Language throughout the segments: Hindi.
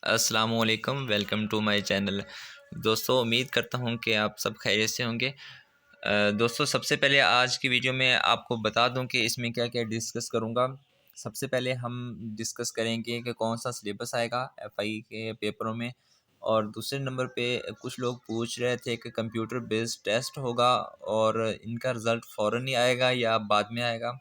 अस्सलामुअलैकुम, वेलकम टू माय चैनल। दोस्तों, उम्मीद करता हूँ कि आप सब खैरियत से होंगे। दोस्तों, सबसे पहले आज की वीडियो में आपको बता दूँ कि इसमें क्या क्या डिस्कस करूँगा। सबसे पहले हम डिस्कस करेंगे कि कौन सा सिलेबस आएगा एफआई के पेपरों में। और दूसरे नंबर पे कुछ लोग पूछ रहे थे कि कंप्यूटर बेस्ड टेस्ट होगा और इनका रिज़ल्ट फ़ौरन ही आएगा या बाद में आएगा।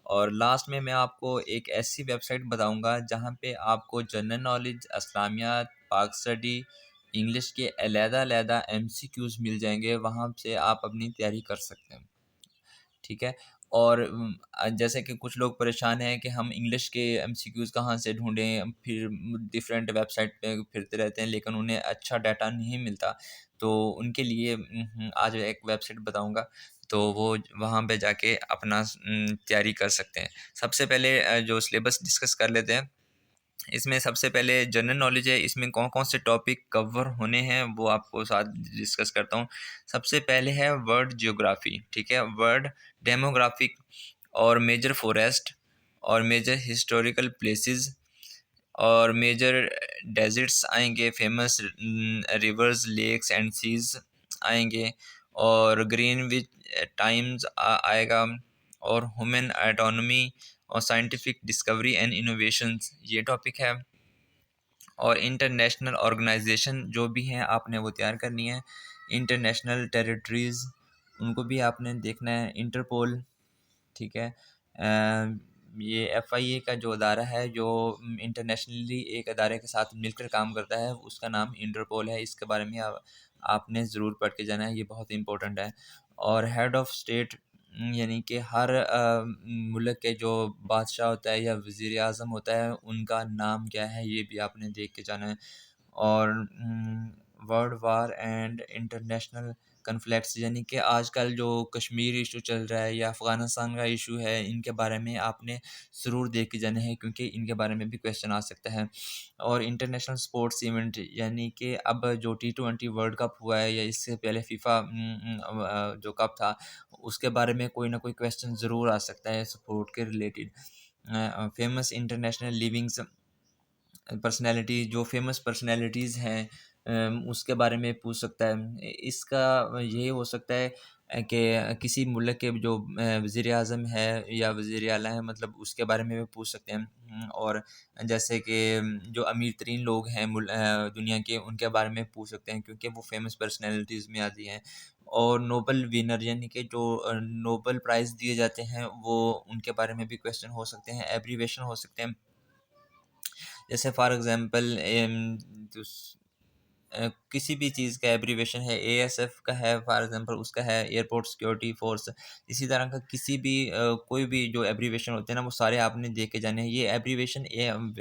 और लास्ट में मैं आपको एक ऐसी वेबसाइट बताऊंगा जहां पे आपको जनरल नॉलेज, इस्लामियात, पाक स्टडी, इंग्लिश के अलहदा-अलहदा एमसीक्यूज़ मिल जाएंगे। वहां से आप अपनी तैयारी कर सकते हैं। ठीक है। और जैसे कि कुछ लोग परेशान हैं कि हम इंग्लिश के एमसीक्यूज़ कहाँ से ढूँढें, फिर डिफरेंट वेबसाइट पे फिरते रहते हैं लेकिन उन्हें अच्छा डाटा नहीं मिलता। तो उनके लिए आज एक वेबसाइट बताऊँगा, तो वो वहाँ पे जाके अपना तैयारी कर सकते हैं। सबसे पहले जो सिलेबस डिस्कस कर लेते हैं। इसमें सबसे पहले जनरल नॉलेज है, इसमें कौन-कौन से टॉपिक कवर होने हैं वो आपको साथ डिस्कस करता हूँ। सबसे पहले है वर्ल्ड ज्योग्राफी, ठीक है? वर्ल्ड डेमोग्राफिक और मेजर फॉरेस्ट और मेजर हिस्टोरिकल प्लेसेस और मेजर डेजर्ट्स आएँगे, famous rivers, lakes and seas आएँगे और ग्रीनविच टाइम्स आएगा और ह्यूमन ऑटोनॉमी और साइंटिफिक डिस्कवरी एंड इनोवेशंस ये टॉपिक है। और इंटरनेशनल ऑर्गेनाइजेशन जो भी हैं आपने वो तैयार करनी है। इंटरनेशनल टेरिटरीज़ उनको भी आपने देखना है। इंटरपोल, ठीक है। ये एफआईए का जो अदारा है जो इंटरनेशनली एक अदारे के साथ मिलकर काम करता है, उसका नाम इंटरपोल है। इसके बारे में आपने ज़रूर पढ़ के जाना है, ये बहुत इंपॉर्टेंट है। और हेड ऑफ़ स्टेट यानी कि हर मुल्क के जो बादशाह होता है या वज़ीर आज़म होता है उनका नाम क्या है, ये भी आपने देख के जाना है। और world war and international conflicts यानी कि आजकल जो कश्मीर इशू चल रहा है या अफ़गानिस्तान का इशू है, इनके बारे में आपने ज़रूर देख के जाना है क्योंकि इनके बारे में भी क्वेश्चन आ सकता है। और इंटरनेशनल स्पोर्ट्स इवेंट यानी कि अब जो टी20 वर्ल्ड कप हुआ है या इससे पहले फीफा जो कप था, उसके बारे में कोई ना कोई क्वेश्चन ज़रूर आ सकता है स्पोर्ट के related. Famous international livings personality जो फ़ेमस पर्सनैलिटीज़ हैं उसके बारे में पूछ सकता है। इसका ये हो सकता है कि किसी मुल्क के जो वज़ीर आज़म है या वज़ीर आला है, मतलब उसके बारे में भी पूछ सकते हैं। और जैसे कि जो अमीर तरीन लोग हैं दुनिया के, उनके बारे में पूछ सकते हैं क्योंकि वो फ़ेमस पर्सनैलिटीज़ में आती हैं। और नोबेल विनर यानी कि जो नोबेल प्राइज़ दिए जाते हैं, वो उनके बारे में भी क्वेश्चन हो सकते हैं, एब्रीविएशन हो सकते हैं। जैसे फॉर एग्ज़ाम्पल किसी भी चीज़ का एब्रीविएशन है, एएसएफ का है फॉर एग्ज़ाम्पल, उसका है एयरपोर्ट सिक्योरिटी फ़ोर्स। इसी तरह का किसी भी कोई भी जो एब्रीविएशन होते हैं ना, वो सारे आपने देख के जाने हैं। ये एब्रीविएशन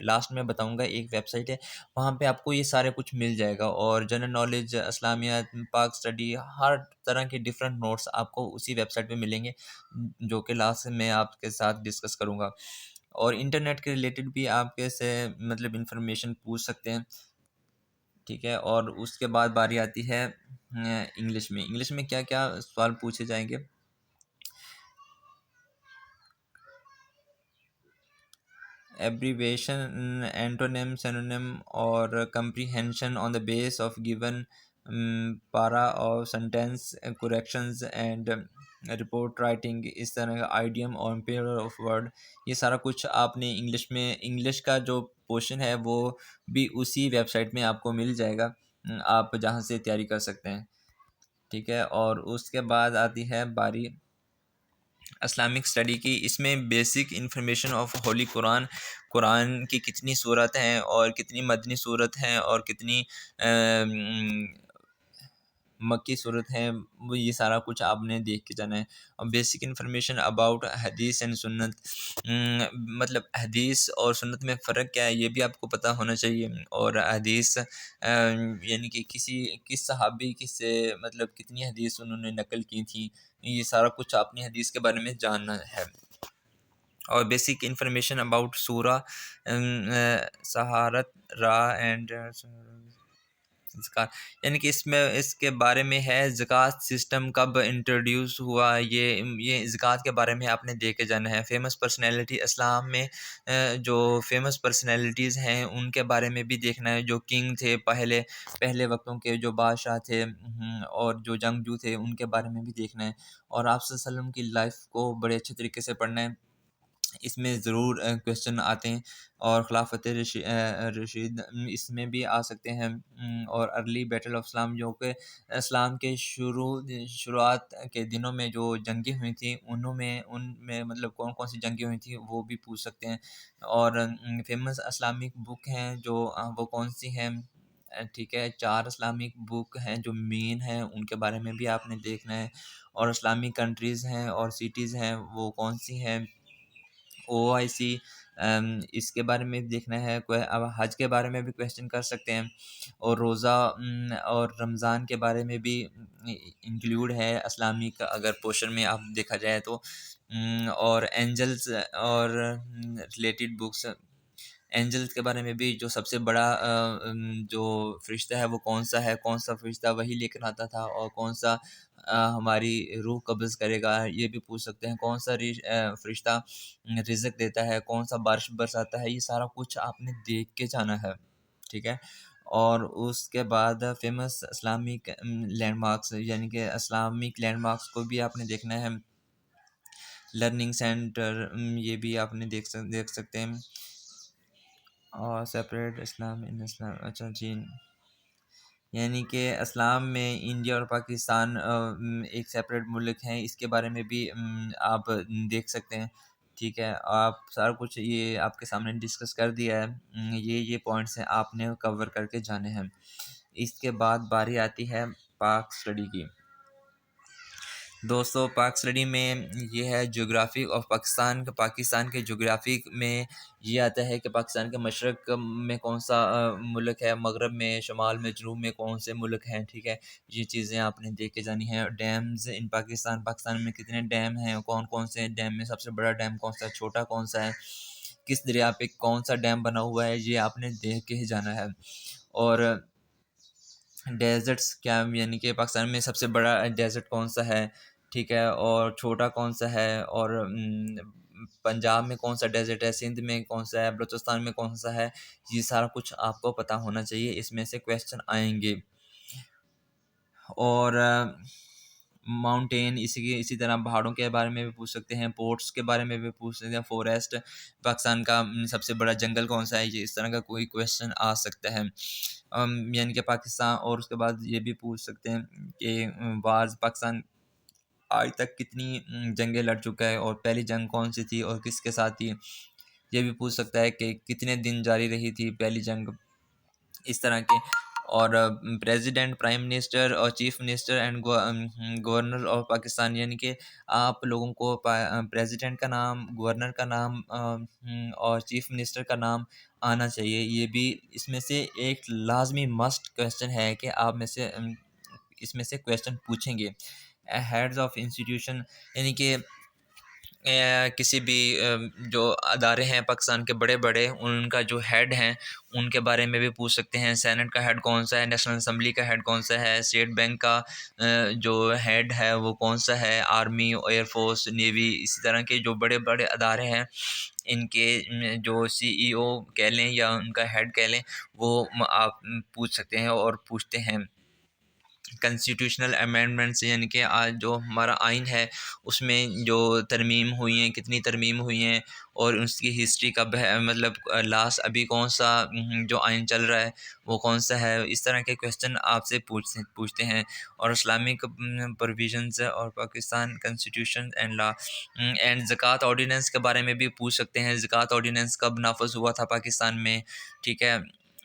लास्ट में बताऊँगा, एक वेबसाइट है, वहाँ पे आपको ये सारे कुछ मिल जाएगा। और जनरल नॉलेज, इस्लामियात, पाक स्टडी, हर तरह के डिफरेंट नोट्स आपको उसी वेबसाइट पे मिलेंगे, जो कि लास्ट में मैं आपके साथ डिस्कस करूँगा। और इंटरनेट के रिलेटेड भी आप कैसे मतलब इन्फॉर्मेशन पूछ सकते हैं, ठीक है। और उसके बाद बारी आती है इंग्लिश में। इंग्लिश में क्या-क्या सवाल पूछे जाएँगे? एब्रिविएशन, एंटोनिम, सिनोनिम और comprehension on the base of given पारा और sentence corrections and report writing, इस तरह का आइडियम और पेयर ऑफ वर्ड, ये सारा कुछ आपने इंग्लिश में, इंग्लिश का जो पोर्शन है वो भी उसी वेबसाइट में आपको मिल जाएगा। आप जहाँ से तैयारी कर सकते हैं, ठीक है। और उसके बाद आती है बारी इस्लामिक स्टडी की। इसमें basic information of Holi Quran, Quran की कितनी सूरत हैं और कितनी मदनी सूरत हैं और कितनी मक्की सूरत हैं, वो ये सारा कुछ आपने देख के जाना है। और बेसिक इन्फॉर्मेशन अबाउट हदीस एंड सुन्नत, मतलब हदीस और सुन्नत में फ़र्क क्या है ये भी आपको पता होना चाहिए। और हदीस यानी कि किस सहाबी किससे मतलब कितनी हदीस उन्होंने नकल की थी, ये सारा कुछ आपने हदीस के बारे में जानना है। और बेसिक इन्फॉर्मेशन अबाउट सूरा सहारत रा एंड ज़कात यानी कि इसमें इसके बारे में है ज़कात सिस्टम कब इंट्रोड्यूस हुआ, ये ज़कात के बारे में आपने देख के जाना है। फ़ेमस पर्सनैलिटी इस्लाम में जो फ़ेमस पर्सनैलिटीज़ हैं उनके बारे में भी देखना है, जो किंग थे पहले पहले वक़्तों के जो बादशाह थे, और जो जंगजू थे उनके बारे में भी देखना है। और आप सल्लल्लाहु अलैहि वसल्लम की लाइफ़ को बड़े अच्छे तरीके से पढ़ना है। इसमें ज़रूर क्वेश्चन आते हैं, और खिलाफत रशीद इसमें भी आ सकते हैं। और अर्ली बैटल ऑफ इस्लाम जो कि इस्लाम के शुरुआत के दिनों में जो जंगें हुई थी उनमें मतलब कौन कौन सी जंगें हुई थी वो भी पूछ सकते हैं। और फेमस इस्लामिक बुक हैं जो वो कौन सी हैं, ठीक है, 4 इस्लामिक बुक हैं जो मेन हैं, उनके बारे में भी आपने देखना है। और इस्लामिक कंट्रीज़ हैं और सिटीज़ हैं वो कौन सी हैं, ओआईसी, इसके बारे में भी देखना है। अब हज के बारे में भी क्वेश्चन कर सकते हैं, और रोज़ा और रमज़ान के बारे में भी इंक्लूड है इस्लामिक अगर पोर्शन में आप देखा जाए तो। और एंजल्स और रिलेटेड बुक्स, एंजल्स के बारे में भी, जो सबसे बड़ा जो फ़रिश्ता है वो कौन-सा फ़रिश्ता वही लेकर आता था, और कौन-सा हमारी रूह कब्ज़ करेगा, ये भी पूछ सकते हैं। कौन-सा फ़रिश्ता रिज़्क देता है, कौन-सा बारिश बरसाता है, ये सारा कुछ आपने देख के जाना है, ठीक है? और उसके बाद फ़ेमस इस्लामिक लैंडमार्क्स यानी कि इस्लामिक लैंडमार्क्स को भी आपने देखना है। लर्निंग सेंटर, ये भी आपने देख सकते हैं। और सेपरेट इस्लाम इन इस्लाम, अच्छा जी, यानी कि इस्लाम में इंडिया और पाकिस्तान एक सेपरेट मुल्क हैं, इसके बारे में भी आप देख सकते हैं, ठीक है। आप सारा कुछ ये आपके सामने डिस्कस कर दिया है। ये पॉइंट्स हैं आपने कवर करके जाने हैं। इसके बाद बारी आती है पाक स्टडी की। दोस्तों पाक स्टडी में ये है ज्योग्राफी ऑफ पाकिस्तान। पाकिस्तान के ज्योग्राफी में ये आता है कि पाकिस्तान के मशरक़ में कौन सा मुल्क है, मगरब में, शुमाल में, जनूब में कौन से मुल्क हैं, ठीक है। ये चीज़ें आपने देख के जानी हैं। डैम्स इन पाकिस्तान, पाकिस्तान में कितने डैम हैं, कौन कौन से डैम में सबसे बड़ा डैम कौन सा है, छोटा कौन सा है, किस दरिया पे कौन सा डैम बना हुआ है, ये आपने देख के ही जाना है। और डेज़र्ट्स क्या, यानी कि पाकिस्तान में सबसे बड़ा डेज़र्ट कौन-सा है, ठीक है, और छोटा कौन-सा है, और पंजाब में कौन-सा डेज़र्ट है, सिंध में कौन-सा है, बलूचिस्तान में कौन-सा है, ये सारा कुछ आपको पता होना चाहिए, इसमें से क्वेश्चन आएँगे। और माउंटेन इसी तरह पहाड़ों के बारे में भी पूछ सकते हैं, पोर्ट्स के बारे में भी पूछ सकते हैं, फॉरेस्ट, पाकिस्तान का सबसे बड़ा जंगल कौन-सा है, ये इस तरह का कोई क्वेश्चन आ सकता है। यानी कि पाकिस्तान, और उसके बाद ये भी पूछ सकते हैं कि वार्स पाकिस्तान आज तक कितनी जंगें लड़ चुका है, और पहली जंग कौन-सी थी और किसके साथ थी। ये भी पूछ सकता है कि कितने दिन जारी रही थी पहली जंग, इस तरह के। और प्रेसिडेंट, प्राइम मिनिस्टर और chief minister and governor of Pakistan, यानी कि आप लोगों को प्रेसिडेंट का नाम, गवर्नर का नाम और चीफ मिनिस्टर का नाम आना चाहिए। ये भी इसमें से एक लाजमी मस्ट क्वेश्चन है कि आप में से इसमें से क्वेश्चन पूछेंगे। हेड्स ऑफ इंस्टीट्यूशन, यानी कि किसी भी जो अदारे हैं पाकिस्तान के बड़े-बड़े, उनका जो हेड हैं, उनके बारे में भी पूछ सकते हैं। सेनेट का हेड कौन-सा है, नेशनल असम्बली का हेड कौन-सा है, स्टेट बैंक का जो हेड है वो कौन-सा है, आर्मी, एयर फोर्स, नेवी, इसी तरह के जो बड़े-बड़े अदारे हैं, इनके जो सीईओ कह लें या उनका हेड कह लें, वो आप पूछ सकते हैं और पूछते हैं। कॉन्स्टिट्यूशनल अमेंडमेंट्स, यानी कि आज जो हमारा आइन है उसमें जो तरमीम हुई हैं, कितनी तरमीम हुई हैं, और उसकी हिस्ट्री कब है, मतलब लास्ट अभी कौन सा जो आइन चल रहा है वो कौन सा है, इस तरह के क्वेश्चन आपसे पूछते हैं। और इस्लामिक प्रोविजंस और Pakistan constitution and law and ज़कात ऑर्डिनेंस के बारे में भी पूछ सकते हैं। ज़कात ऑर्डिनेंस कब नाफज हुआ था पाकिस्तान में, ठीक है,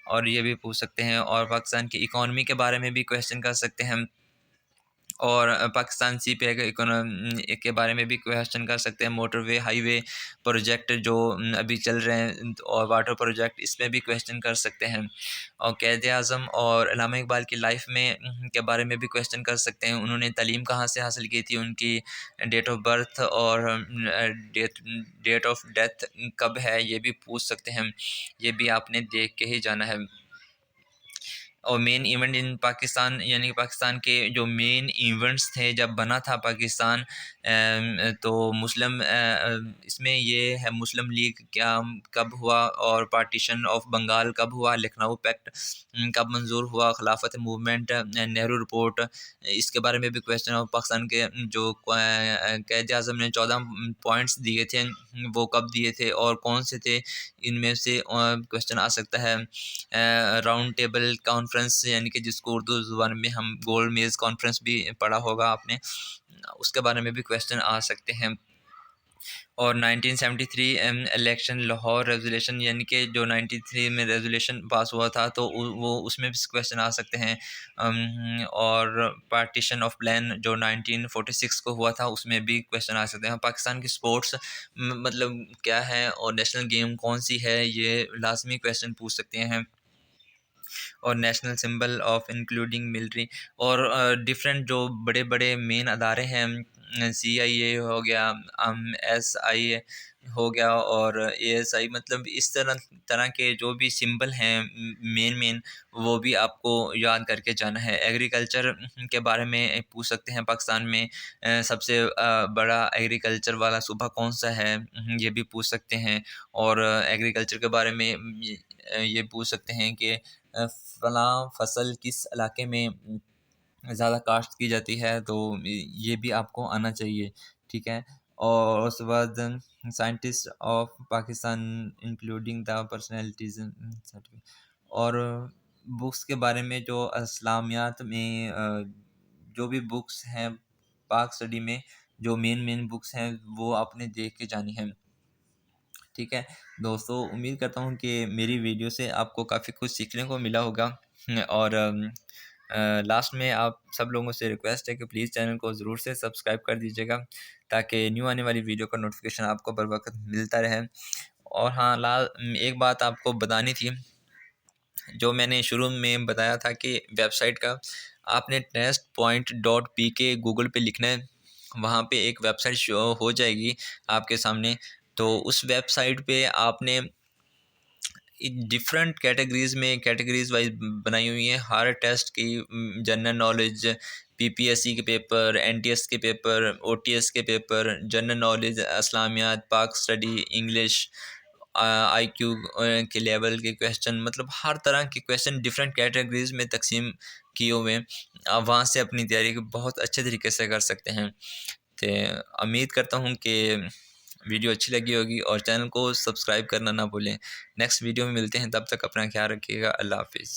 और ये भी पूछ सकते हैं। और पाकिस्तान की इकॉनमी के बारे में भी क्वेश्चन कर सकते हैं। और पाकिस्तान सी पे के बारे में भी क्वेश्चन कर सकते हैं। मोटरवे, हाईवे प्रोजेक्ट जो अभी चल रहे हैं, और वाटर प्रोजेक्ट, इसमें भी क्वेश्चन कर सकते हैं। और क़ायद आज़म और इल्हामा इकबाल की लाइफ में के बारे में भी क्वेश्चन कर सकते हैं। उन्होंने तालीम कहाँ से हासिल की थी, उनकी डेट ऑफ बर्थ और डेट ऑफ डेथ कब है, ये भी पूछ सकते हैं। ये भी आपने देख के ही जाना है। और मेन इवेंट इन पाकिस्तान, यानी कि पाकिस्तान के जो मेन इवेंट्स थे जब बना था पाकिस्तान, तो मुस्लिम इसमें ये है मुस्लिम लीग क्या कब हुआ, और पार्टीशन ऑफ बंगाल कब हुआ, लखनऊ पैक्ट कब मंजूर हुआ, खिलाफत मूवमेंट, नेहरू रिपोर्ट, इसके बारे में भी क्वेश्चन। और पाकिस्तान के जो कैद आज़म ने 14 पॉइंट्स दिए थे वो कब दिए थे और कौन से थे, इनमें से क्वेश्चन आ सकता है। राउंड टेबल कॉन्फ्रेंस, यानी कि जिसको उर्दू ज़ुबान में हम गोल मेज़ कॉन्फ्रेंस भी पढ़ा होगा आपने, उसके बारे में भी क्वेश्चन आ सकते हैं। और 1973 इलेक्शन लाहौर रेजोल्यूशन, यानी कि जो 93 में रेजोल्यूशन पास हुआ था तो वो उसमें भी क्वेश्चन आ सकते हैं। और पार्टीशन ऑफ प्लान जो 1946 को हुआ था उसमें भी क्वेश्चन आ सकते हैं। पाकिस्तान की स्पोर्ट्स मतलब क्या है और नेशनल गेम कौन सी है, ये लाजमी क्वेश्चन पूछ सकते हैं। और national symbol of including military, और डिफरेंट जो बड़े बड़े मेन अदारे हैं, CIA हो गया, SI हो गया, और ASI, मतलब इस तरह के जो भी सिंबल हैं मेन मेन, वो भी आपको याद करके जाना है। एग्रीकल्चर के बारे में पूछ सकते हैं, पाकिस्तान में सबसे बड़ा एग्रीकल्चर वाला सूबा कौन सा है, ये भी पूछ सकते हैं। और एग्रीकल्चर के बारे में ये पूछ सकते हैं कि फलां फसल किस इलाके में ज़्यादा काश्त की जाती है, तो ये भी आपको आना चाहिए, ठीक है। और उसके बाद scientist of Pakistan including the personalities, और बुक्स के बारे में जो इस्लामियात में जो भी बुक्स हैं पाक स्टडी में, जो मेन मेन बुक्स हैं वो आपने देख के जानी है, ठीक है। दोस्तों उम्मीद करता हूँ कि मेरी वीडियो से आपको काफ़ी कुछ सीखने को मिला होगा। और लास्ट में आप सब लोगों से रिक्वेस्ट है कि प्लीज़ चैनल को ज़रूर से सब्सक्राइब कर दीजिएगा, ताकि न्यू आने वाली वीडियो का नोटिफिकेशन आपको बर वक्त मिलता रहे। और हाँ, एक बात आपको बतानी थी, जो मैंने शुरू में बताया था कि वेबसाइट का आपने testpoint.pk गूगल पे लिखना है, वहाँ पे एक वेबसाइट शो हो जाएगी आपके सामने। तो उस वेबसाइट पे आपने डिफरेंट कैटेगरीज वाइज बनाई हुई है हर टेस्ट की, जनरल नॉलेज, PPSC के पेपर, NTS के पेपर, OTS के पेपर, जनरल नॉलेज, इस्लामियात, पाक स्टडी, इंग्लिश, IQ के लेवल के क्वेश्चन, मतलब हर तरह के क्वेश्चन डिफरेंट कैटेगरीज में तकसीम किए हुए हैं। आप वहाँ से अपनी तैयारी को बहुत अच्छे तरीके से कर सकते हैं। तो उम्मीद करता हूँ कि वीडियो अच्छी लगी होगी, और चैनल को सब्सक्राइब करना ना भूलें। नेक्स्ट वीडियो में मिलते हैं, तब तक अपना ख्याल रखिएगा। अल्लाह हाफिज़।